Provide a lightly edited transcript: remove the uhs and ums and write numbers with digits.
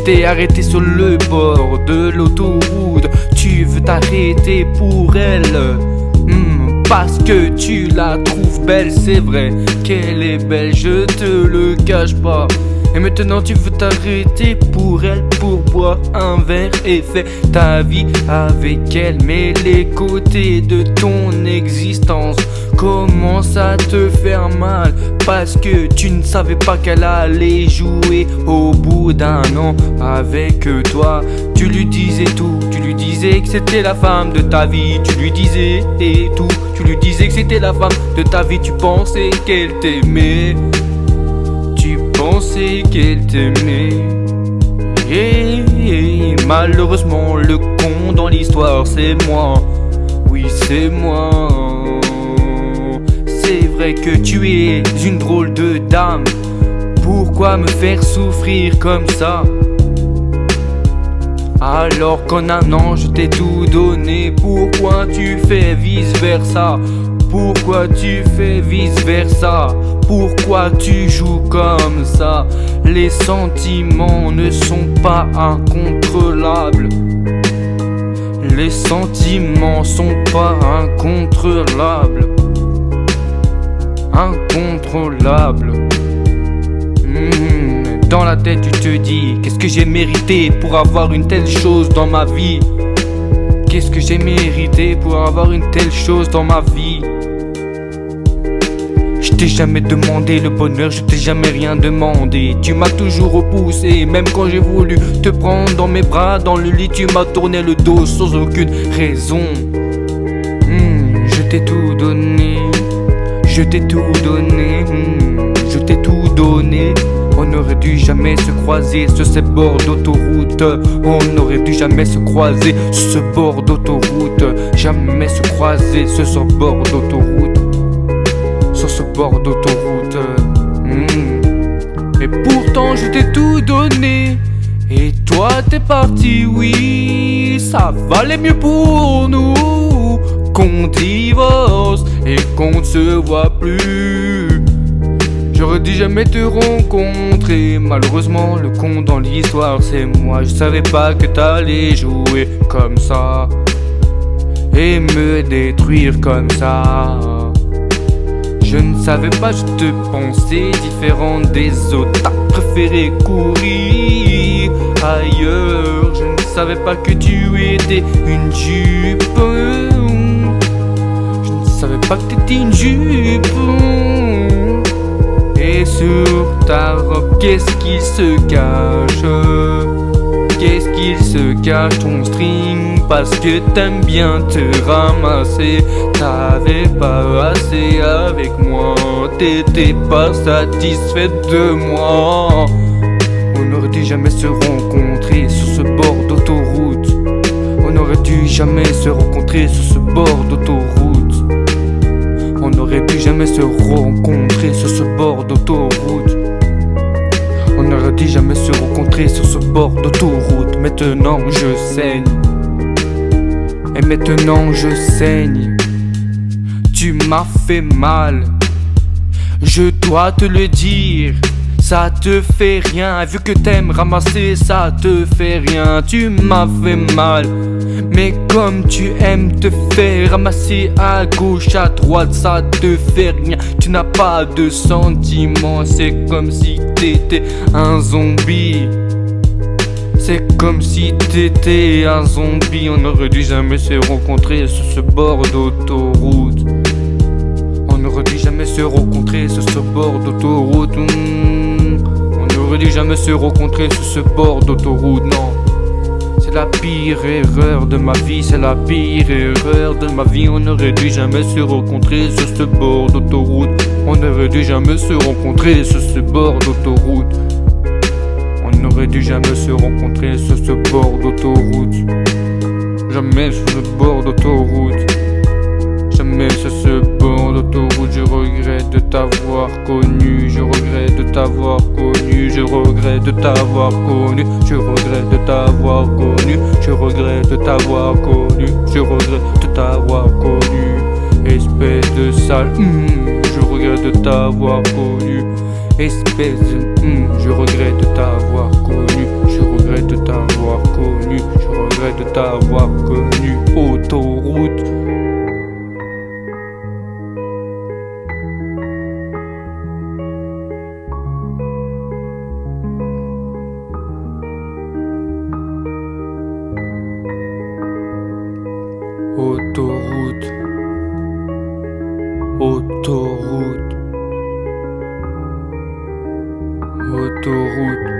t'es arrêté sur le bord de l'autoroute. Tu veux t'arrêter pour elle, parce que tu la trouves belle. C'est vrai qu'elle est belle, je te le cache pas. Et maintenant tu veux t'arrêter pour elle, pour boire un verre et faire ta vie avec elle. Mais les côtés de ton existence commencent à te faire mal, parce que tu ne savais pas qu'elle allait jouer au bout d'un an avec toi. Tu lui disais tout, tu lui disais que c'était la femme de ta vie. Tu lui disais et tout, tu lui disais que c'était la femme de ta vie. Tu pensais qu'elle t'aimait, tu pensais qu'elle t'aimait. Et malheureusement le con dans l'histoire c'est moi. Oui c'est moi. C'est vrai que tu es une drôle de dame. Pourquoi me faire souffrir comme ça, alors qu'en un an je t'ai tout donné? Pourquoi tu fais vice versa? Pourquoi tu fais vice versa? Pourquoi tu joues comme ça? Les sentiments ne sont pas incontrôlables. Les sentiments sont pas incontrôlables. Incontrôlables. Dans la tête tu te dis, qu'est-ce que j'ai mérité pour avoir une telle chose dans ma vie? Qu'est-ce que j'ai mérité pour avoir une telle chose dans ma vie? Je t'ai jamais demandé le bonheur, je t'ai jamais rien demandé. Tu m'as toujours repoussé, même quand j'ai voulu te prendre dans mes bras, dans le lit tu m'as tourné le dos sans aucune raison. Je t'ai tout donné, je t'ai tout donné, je t'ai tout donné. On n'aurait dû jamais se croiser sur ces bords d'autoroute. On n'aurait dû jamais se croiser sur ce bord d'autoroute. Jamais se croiser sur ce bord d'autoroute. Sur ce bord d'autoroute. Et pourtant je t'ai tout donné. Et toi t'es parti, oui. Ça valait mieux pour nous qu'on divorce et qu'on ne se voit plus. J'aurais dû jamais te rencontrer. Malheureusement le con dans l'histoire c'est moi. Je savais pas que t'allais jouer comme ça et me détruire comme ça. Je ne savais pas, je te pensais différente des autres. T'as préféré courir ailleurs. Je ne savais pas que tu étais une jupe. Je ne savais pas que t'étais une jupe. Et sur ta robe, qu'est-ce qu'il se cache? Qu'est-ce qu'il se cache? Ton string, parce que t'aimes bien te ramasser. T'avais pas assez avec moi, t'étais pas satisfaite de moi. On n'aurait dû jamais se rencontrer sur ce bord d'autoroute. On n'aurait dû jamais se rencontrer sur ce bord d'autoroute. On n'aurait pu jamais se rencontrer sur ce bord d'autoroute. On n'aurait dû jamais se rencontrer sur ce bord d'autoroute. Maintenant je saigne. Et maintenant je saigne. Tu m'as fait mal, je dois te le dire. Ça te fait rien, vu que t'aimes ramasser, ça te fait rien. Tu m'as fait mal, mais comme tu aimes te faire ramasser à gauche, à droite, ça te fait rien. Tu n'as pas de sentiments, c'est comme si t'étais un zombie. C'est comme si t'étais un zombie. On n'aurait dû jamais se rencontrer sur ce bord d'autoroute. On n'aurait dû jamais se rencontrer sur ce bord d'autoroute. On n'aurait dû jamais se rencontrer sur ce bord d'autoroute, non. C'est la pire erreur de ma vie, c'est la pire erreur de ma vie. On n'aurait dû jamais se rencontrer sur ce bord d'autoroute. On n'aurait dû jamais se rencontrer sur ce bord d'autoroute. On n'aurait dû jamais se rencontrer sur ce bord d'autoroute. Jamais sur ce bord d'autoroute. Jamais sur ce bord d'autoroute. Je regrette de t'avoir connu. Je regrette de t'avoir connu. Je regrette de t'avoir connu. Je regrette de t'avoir connu. Je regrette de t'avoir connu. Je regrette de t'avoir connu. Espèce de sale. Je regrette de t'avoir connu. Espèce de je regrette de t'avoir connu. Je regrette regrette de t'avoir connu, je regrette de t'avoir connu. Autoroute. Autoroute. Autoroute. Autoroute.